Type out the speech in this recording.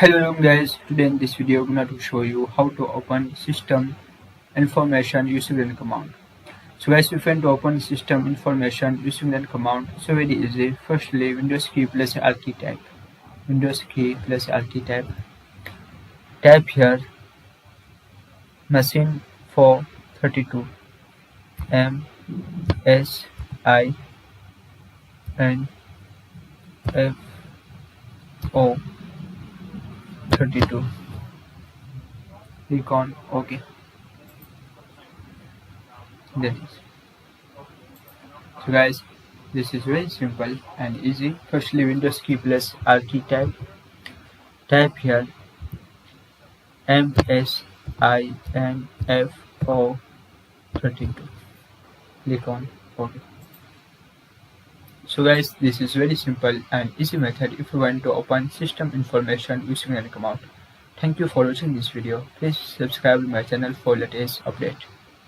Hello guys, today in this video I'm going to show you how to open system information using run command. So guys, if you want to open system information using run command, so very easy. Firstly, Windows key plus Alt key type. Windows key plus Alt key type. Type here machine 432 M S I N F O 32. Click on OK. That is. So guys, this is very simple and easy. Firstly, Windows key plus Alt key type. Type here MSINFO32. Click on OK. So guys, this is very simple and easy method if you want to open system information using any command. Thank you for watching this video. Please subscribe to my channel for latest update.